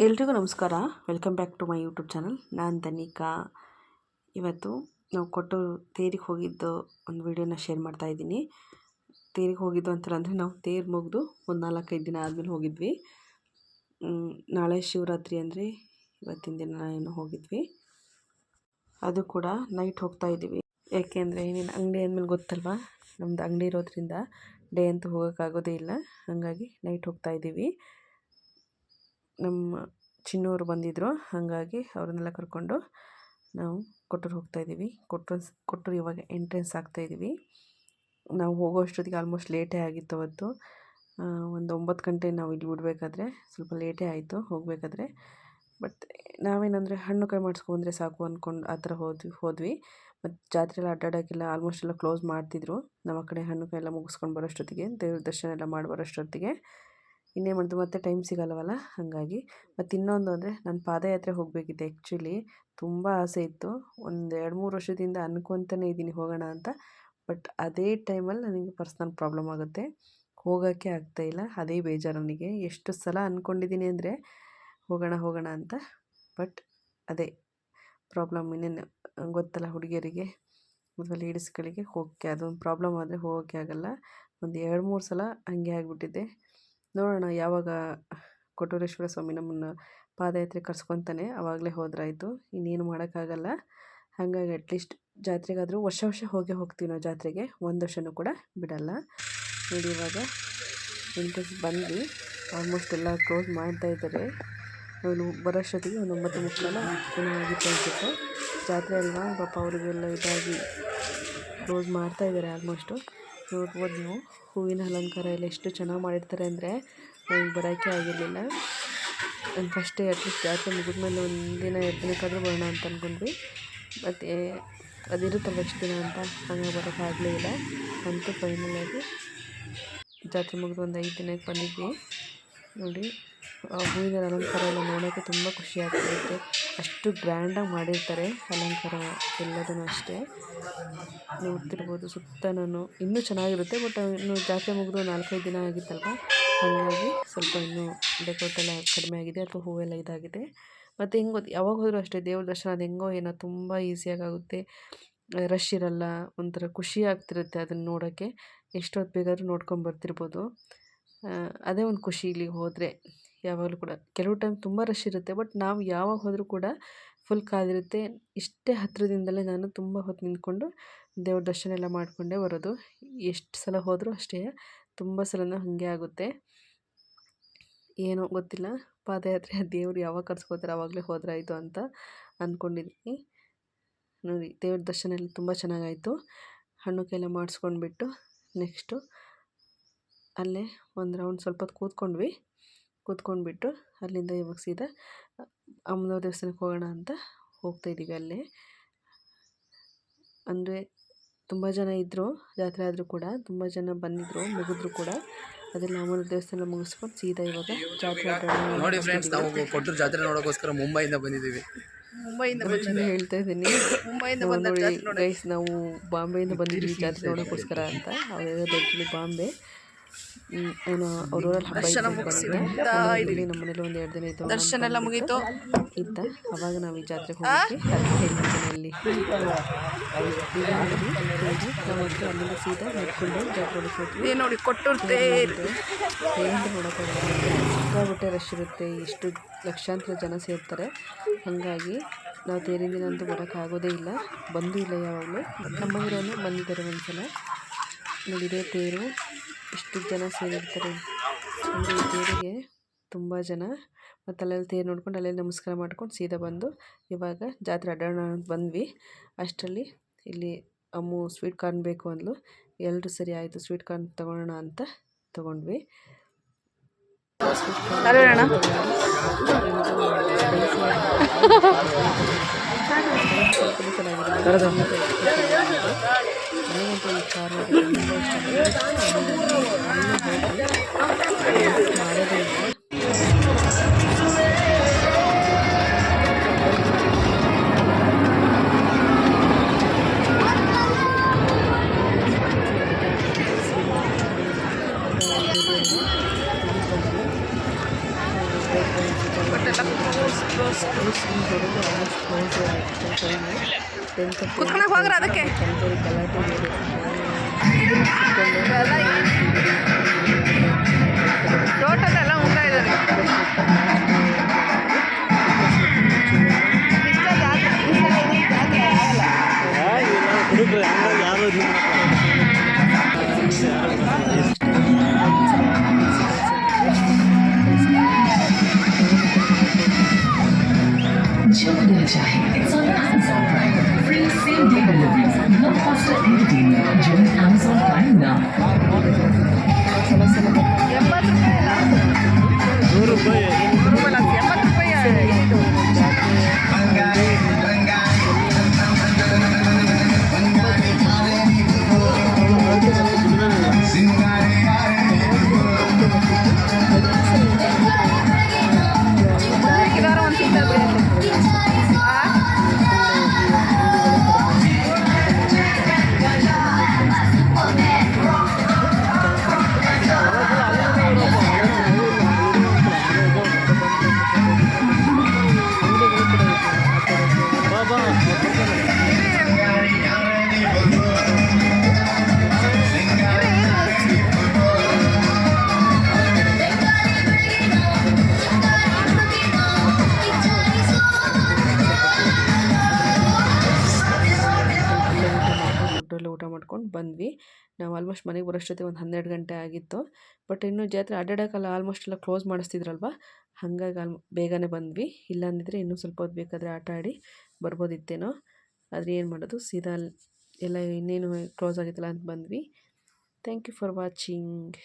ಎಲ್ರಿಗೂ ನಮಸ್ಕಾರ. Welcome back to my YouTube channel. ನಾನು ತನಿಕಾ. ಇವತ್ತು ನಾವು ಕೊಟ್ಟೂರು ತೇರಿಗೆ ಹೋಗಿದ್ದು ಒಂದು ವಿಡಿಯೋನ ಶೇರ್ ಮಾಡ್ತಾ ಇದ್ದೀನಿ. ತೇರಿಗೆ ಹೋಗಿದ್ದು ಅಂತಂದರೆ ನಾವು ತೇರು ಮುಗಿದು ಒಂದು 4-5 ದಿನ ಆದಮೇಲೆ ಹೋಗಿದ್ವಿ. ನಾಳೆ ಶಿವರಾತ್ರಿ ಅಂದರೆ ಇವತ್ತಿನ ದಿನ ಏನೋ ಹೋಗಿದ್ವಿ. ಅದು ಕೂಡ ನೈಟ್ ಹೋಗ್ತಾ ಇದ್ದೀವಿ. ಯಾಕೆಂದರೆ ಏನೇನು ಅಂಗಡಿ ಅಂದಮೇಲೆ ಗೊತ್ತಲ್ವ, ನಮ್ಮದು ಅಂಗಡಿ ಇರೋದ್ರಿಂದ ಡೇ ಅಂತೂ ಹೋಗೋಕ್ಕಾಗೋದೇ ಇಲ್ಲ. ಹಾಗಾಗಿ ನೈಟ್ ಹೋಗ್ತಾ ಇದ್ದೀವಿ. ನಮ್ಮ ಚಿನ್ನವರು ಬಂದಿದ್ದರು, ಹಾಗಾಗಿ ಅವ್ರನ್ನೆಲ್ಲ ಕರ್ಕೊಂಡು ನಾವು ಕೊಟ್ಟೂರು ಹೋಗ್ತಾಯಿದ್ದೀವಿ. ಕೊಟ್ಟೂರು ಇವಾಗ ಎಂಟ್ರೆನ್ಸ್ ಆಗ್ತಾಯಿದ್ದೀವಿ. ನಾವು ಹೋಗೋ ಅಷ್ಟೊತ್ತಿಗೆ ಆಲ್ಮೋಸ್ಟ್ ಲೇಟೇ ಆಗಿತ್ತು. ಅವತ್ತು ಒಂದು 9 ಗಂಟೆ ನಾವು ಇಲ್ಲಿ ಬಿಡಬೇಕಾದ್ರೆ ಸ್ವಲ್ಪ ಲೇಟೇ ಆಯಿತು ಹೋಗಬೇಕಾದ್ರೆ. ಬಟ್ ನಾವೇನಂದರೆ ಹಣ್ಣು ಕಾಯಿ ಮಾಡಿಸ್ಕೊಂಡ್ರೆ ಸಾಕು ಅಂದ್ಕೊಂಡು ಆ ಥರ ಹೋದ್ವಿ. ಮತ್ತು ಜಾತ್ರೆ ಎಲ್ಲ ಅಡ್ಡಾಡೋಕ್ಕೆಲ್ಲ ಆಲ್ಮೋಸ್ಟ್ ಎಲ್ಲ ಕ್ಲೋಸ್ ಮಾಡ್ತಿದ್ರು. ನಮ್ಮ ಕಡೆ ಹಣ್ಣು ಕಾಯಿ ಎಲ್ಲ ಮುಗಿಸ್ಕೊಂಡು ಬರೋಷ್ಟೊತ್ತಿಗೆ, ದೇವ್ರ ದರ್ಶನ ಎಲ್ಲ ಮಾಡಿ ಬರೋಷ್ಟೊತ್ತಿಗೆ ಇನ್ನೇನು ಮಾಡಿದ್ರು, ಮತ್ತೆ ಟೈಮ್ ಸಿಗಲ್ಲವಲ್ಲ. ಹಾಗಾಗಿ ಮತ್ತು ಇನ್ನೊಂದು ಅಂದರೆ ನಾನು ಪಾದಯಾತ್ರೆ ಹೋಗಬೇಕಿತ್ತು. ಆ್ಯಕ್ಚುಲಿ ತುಂಬ ಆಸೆ ಇತ್ತು. ಒಂದು 2-3 ವರ್ಷದಿಂದ ಅನ್ಕೊತಾನೇ ಇದ್ದೀನಿ ಹೋಗೋಣ ಅಂತ. ಬಟ್ ಅದೇ ಟೈಮಲ್ಲಿ ನನಗೆ ಪರ್ಸ್ನಲ್ ಪ್ರಾಬ್ಲಮ್ ಆಗುತ್ತೆ, ಹೋಗೋಕ್ಕೆ ಆಗ್ತಾಯಿಲ್ಲ. ಅದೇ ಬೇಜಾರು ನನಗೆ. ಎಷ್ಟು ಸಲ ಅಂದ್ಕೊಂಡಿದ್ದೀನಿ ಅಂದರೆ ಹೋಗೋಣ ಅಂತ. ಬಟ್ ಅದೇ ಪ್ರಾಬ್ಲಮ್. ಇನ್ನೇನು ಗೊತ್ತಲ್ಲ ಹುಡುಗಿಯರಿಗೆ ಅಥವಾ ಲೇಡೀಸ್ಗಳಿಗೆ ಹೋಗೋಕ್ಕೆ ಅದೊಂದು ಪ್ರಾಬ್ಲಮ್ ಆದರೆ ಹೋಗೋಕ್ಕೆ ಆಗೋಲ್ಲ. ಒಂದು 2-3 ಸಲ ಹಂಗೆ ಆಗಿಬಿಟ್ಟಿದೆ. ನೋಡೋಣ ಯಾವಾಗ ಕೊಟ್ಟೂರೇಶ್ವರ ಸ್ವಾಮಿ ನಮ್ಮನ್ನು ಪಾದಯಾತ್ರೆ ಕರ್ಸ್ಕೊತಾನೆ ಆವಾಗಲೇ ಹೋದ್ರಾಯಿತು. ಇನ್ನೇನು ಮಾಡೋಕ್ಕಾಗಲ್ಲ. ಹಾಗಾಗಿ ಅಟ್ಲೀಸ್ಟ್ ಜಾತ್ರೆಗಾದರೂ ವರ್ಷ ಹೋಗೇ ಹೋಗ್ತೀವಿ ನಾವು ಜಾತ್ರೆಗೆ. ಒಂದು ವರ್ಷವೂ ಕೂಡ ಬಿಡಲ್ಲ. ನೋಡಿ ಇವಾಗ ಎಂಟ್ರೆನ್ಸ್ ಬಂದು ಆಲ್ಮೋಸ್ಟ್ ಎಲ್ಲ ಕ್ಲೋಸ್ ಮಾಡ್ತಾಯಿದ್ದಾರೆ. ಅವನು ಬರೋಷ್ಟೊತ್ತಿಗೆ ಒಂದು 9:30 ಏನೋ ಆಗಿತ್ತು ಅನಿಸುತ್ತೆ. ಜಾತ್ರೆ ಅಲ್ವಾ ಪಾಪ ಅವರಿಗೆಲ್ಲ ಇದಾಗಿ ಕ್ಲೋಸ್ ಮಾಡ್ತಾಯಿದ್ದಾರೆ ಆಲ್ಮೋಸ್ಟು. ನೋಡ್ಬೋದು ನೀವು, ಹೂವಿನ ಅಲಂಕಾರ ಎಲ್ಲ ಎಷ್ಟು ಚೆನ್ನಾಗಿ ಮಾಡಿರ್ತಾರೆ ಅಂದರೆ ನನಗೆ ಬರೋಕ್ಕೆ ಆಗಿರಲಿಲ್ಲ. ನಾನು ಫಸ್ಟೇ ಅಟ್ಲೀಸ್ಟ್ ಜಾತ್ರೆ ಮುಗಿದ್ಮೇಲೆ 1 ದಿನ 2 ದಿನಕ್ಕಾದರೂ ಬರೋಣ ಅಂತ ಅಂದ್ಕೊಂಡ್ವಿ. ಮತ್ತು ಅದಿರುತ್ತಲ್ಲ ಎಷ್ಟು ದಿನ ಅಂತ, ಹಂಗೆ ಬರೋಕ್ಕಾಗಲೇ ಇಲ್ಲ. ಅಂತೂ ಫೈನಲಾಗಿ ಜಾತ್ರೆ ಮುಗಿದು ಒಂದು 5 ದಿನಕ್ಕೆ ಬಂದಿದ್ವಿ. ನೋಡಿ ಹೂವಿನ ಅಲಂಕಾರ ಎಲ್ಲ ನೋಡೋಕ್ಕೆ ತುಂಬ ಖುಷಿ ಆಗ್ತಿರುತ್ತೆ. ಅಷ್ಟು ಗ್ರ್ಯಾಂಡಾಗಿ ಮಾಡಿರ್ತಾರೆ ಅಲಂಕಾರ ಎಲ್ಲದೂ ಅಷ್ಟೇ. ನೋಡ್ತಿರ್ಬೋದು ಸುತ್ತ. ನಾನು ಇನ್ನೂ ಚೆನ್ನಾಗಿರುತ್ತೆ. ಬಟ್ ಇನ್ನು ಜಾತ್ರೆ ಮುಗಿದು 4-5 ದಿನ ಆಗಿತ್ತಲ್ವ, ಹಾಗಾಗಿ ಸ್ವಲ್ಪ ಇನ್ನೂ ಡೆಕೋರೇಟ್ ಎಲ್ಲ ಕಡಿಮೆ ಆಗಿದೆ ಅಥವಾ ಹೂವೆಲ್ಲ ಇದಾಗಿದೆ. ಮತ್ತು ಹೆಂಗೆ ಗೊತ್ತು, ಯಾವಾಗ ಹೋದರೂ ಅಷ್ಟೇ ದೇವ್ರ ದರ್ಶನ ಅದು ಹೆಂಗೋ ಏನೋ ತುಂಬ ಈಸಿಯಾಗುತ್ತೆ. ರಶ್ ಇರಲ್ಲ, ಒಂಥರ ಖುಷಿ ಆಗ್ತಿರುತ್ತೆ ಅದನ್ನು ನೋಡೋಕ್ಕೆ. ಎಷ್ಟೊತ್ತು ಬೇಕಾದರೂ ನೋಡ್ಕೊಂಬರ್ತಿರ್ಬೋದು. ಅದೇ ಒಂದು ಖುಷಿ ಇಲ್ಲಿಗೆ ಹೋದರೆ ಯಾವಾಗಲೂ ಕೂಡ. ಕೆಲವು ಟೈಮ್ ತುಂಬ ರಶ್ ಇರುತ್ತೆ, ಬಟ್ ನಾವು ಯಾವಾಗ ಹೋದರೂ ಕೂಡ ಫುಲ್ ಕಾದಿರುತ್ತೆ. ಇಷ್ಟೇ ಹತ್ತಿರದಿಂದಲೇ ನಾನು ತುಂಬ ಹೊತ್ತು ನಿಂತ್ಕೊಂಡು ದೇವ್ರ ದರ್ಶನ ಎಲ್ಲ ಮಾಡಿಕೊಂಡೇ ಬರೋದು. ಎಷ್ಟು ಸಲ ಹೋದರೂ ಅಷ್ಟೇ, ತುಂಬ ಸಲನೂ ಹಾಗೆ ಆಗುತ್ತೆ. ಏನೋ ಗೊತ್ತಿಲ್ಲ, ಪಾದಯಾತ್ರೆ ದೇವ್ರು ಯಾವಾಗ ಕರ್ಸ್ಕೋತಾರೆ ಆವಾಗಲೇ ಹೋದ್ರಾಯಿತು ಅಂತ ಅಂದ್ಕೊಂಡಿದ್ದೀನಿ. ನೋಡಿ ದೇವ್ರ ದರ್ಶನ ಎಲ್ಲ ತುಂಬ ಚೆನ್ನಾಗಾಯಿತು. ಹಣ್ಣು ಕಾಯೆಲ್ಲ ಮಾಡಿಸ್ಕೊಂಡ್ಬಿಟ್ಟು ನೆಕ್ಸ್ಟು ಅಲ್ಲೇ ಒಂದು ರೌಂಡ್ ಸ್ವಲ್ಪ ಹೊತ್ತು ಕೂತ್ಕೊಂಡ್ಬಿಟ್ಟು ಅಲ್ಲಿಂದ ಇವಾಗ ಸೀದಾ ಅಮ್ಮನವ್ರ ದೇವಸ್ಥಾನಕ್ಕೆ ಹೋಗೋಣ ಅಂತ ಹೋಗ್ತಾಯಿದ್ದೀವಿ. ಅಲ್ಲೇ ಅಂದರೆ ತುಂಬ ಜನ ಇದ್ದರು, ಜಾತ್ರೆ ಆದರೂ ಕೂಡ ತುಂಬ ಜನ ಬಂದಿದ್ದರು, ಮುಗಿದ್ರು ಕೂಡ. ಅದೆಲ್ಲ ಅಮ್ಮನವ್ರ ದೇವಸ್ಥಾನ ಮುಗಿಸ್ಕೊಂಡು ಸೀದಾ ಇವಾಗ ಜಾತ್ರೆ ನೋಡಿ ಫ್ರೆಂಡ್ಸ್, ನಾವು ಕೊಟ್ಟೂರು ಜಾತ್ರೆ ನೋಡೋಕ್ಕೋಸ್ಕರ ಮುಂಬೈಯಿಂದ ಬಂದಿದ್ದೀವಿ. ಹೇಳ್ತಾ ಇದ್ದೀನಿ ನೋಡಿ ಗೈಸ್, ನಾವು ಬಾಂಬೆಯಿಂದ ಬಂದಿದ್ವಿ ಜಾತ್ರೆ ನೋಡೋಕ್ಕೋಸ್ಕರ ಅಂತ. ಅವ್ರು ಆ್ಯಕ್ಚುಲಿ ಬಾಂಬೆ ಏನೋ ಅವ್ರೂರಲ್ಲಿ ಹಬ್ಬ ಇಲ್ಲಿ ನಮ್ಮ ಮನೇಲಿ ಒಂದು 2 ದಿನ ಇತ್ತು. ದರ್ಶನ ಎಲ್ಲ ಮುಗೀತು ಇತ್ತ ಅವಾಗ ನಾವು ಈ ಜಾತ್ರೆಗೆ ಹೋಗಿದ್ವಿ. ಅದು ಹೇಳ್ತಿದ್ದೀನಿ ಅಲ್ಲಿ ನಾವು ಅಲ್ಲಿಂದ ಸೀದಾ ನಡ್ಕೊಂಡು ಜಾತ್ರೆ ಹೋಗ್ತೀವಿ. ನೋಡಿ ಕೊಟ್ಟೂರು ಏನು ನೋಡೋಕ್ಕಾಗಲ್ಲ, ಸಿಕ್ಕಾಬಿಟ್ಟೆ ರಶ್ ಇರುತ್ತೆ. ಎಷ್ಟು ಲಕ್ಷಾಂತರ ಜನ ಸೇರ್ತಾರೆ. ಹಾಗಾಗಿ ನಾವು ತೇರಿನ ದಿನ ಅಂತೂ ಬರೋಕ್ಕಾಗೋದೇ ಇಲ್ಲ, ಬಂದೂ ಇಲ್ಲ ಯಾವಾಗಲೂ. ನಮ್ಮಗಿರೋನು ಬಂದಿದ್ದಾರೆ ಒಂದ್ಸಲ. ನೋಡಿದೆ ತೇರು ಎಷ್ಟು ಜನ ಸೇರಿರ್ತಾರೆ ಅಂದರೆ ಈ ತೇರಿಗೆ ತುಂಬ ಜನ. ಮತ್ತು ಅಲ್ಲೆಲ್ಲ ತೇರು ನೋಡ್ಕೊಂಡು ಅಲ್ಲೆಲ್ಲ ನಮಸ್ಕಾರ ಮಾಡ್ಕೊಂಡು ಸೀದಾ ಬಂದು ಇವಾಗ ಜಾತ್ರೆ ಅಡ್ಡಾಡೋಣ ಅಂತ ಬಂದ್ವಿ. ಅಷ್ಟರಲ್ಲಿ ಇಲ್ಲಿ ಅಮ್ಮು ಸ್ವೀಟ್ ಕಾರ್ನ್ ಬೇಕು ಅಂದ್ಲು. ಎಲ್ಲರೂ ಸರಿ ಆಯಿತು ಸ್ವೀಟ್ ಕಾರ್ನ್ ತೊಗೊಳ್ಳೋಣ ಅಂತ ತೊಗೊಂಡ್ವಿ. ಕ್ಲೋಸ್ ಹೊಡೆದು ಆಲ್ಮೋಸ್ಟ್ ಕ್ಲೋಸ್ ಆಯಿತು. ಕುತ್ಕೊಳಕ್ ಹೋಗ್ರ ಅದಕ್ಕೆ ತೋಟದೆಲ್ಲ ಮುಂದೆ ಇದ್ದಾರೆ. जो दिल चाहे it's on Amazon Prime. Free same day delivery. Blockbuster entertainment. Join Amazon Prime now. 80 ರೂಪಾಯಿ ಇಲ್ಲ, 80 ರೂಪಾಯಿ ಇದು. ಇದಾರ ಒಂದು ಸಿಗ್ತದೆ ಬಿಡಿ. ಫುಡ್ಡೆಲ್ಲ ಊಟ ಮಾಡ್ಕೊಂಡು ಬಂದ್ವಿ. ನಾವು ಆಲ್ಮೋಸ್ಟ್ ಮನೆಗೆ ಬರೋಷ್ಟೊತ್ತಿಗೆ ಒಂದು 12 ಗಂಟೆ ಆಗಿತ್ತು. ಬಟ್ ಇನ್ನೂ ಜಾತ್ರೆ ಅಡ್ಡಾಡೋಕ್ಕಲ್ಲ, ಆಲ್ಮೋಸ್ಟ್ ಎಲ್ಲ ಕ್ಲೋಸ್ ಮಾಡಿಸ್ತಿದ್ರಲ್ವ, ಹಾಗಾಗಿ ಬೇಗನೆ ಬಂದ್ವಿ. ಇಲ್ಲ ಅಂದಿದ್ರೆ ಇನ್ನೂ ಸ್ವಲ್ಪ ಹೊತ್ತು ಬೇಕಾದರೆ ಆಟ ಆಡಿ ಬರ್ಬೋದಿತ್ತೇನೋ. ಆದರೆ ಏನು ಮಾಡೋದು, ಸೀದಾ ಎಲ್ಲ ಇನ್ನೇನು ಕ್ಲೋಸ್ ಆಗಿತ್ತಲ್ಲ ಅಂತ ಬಂದ್ವಿ. Thank you for watching.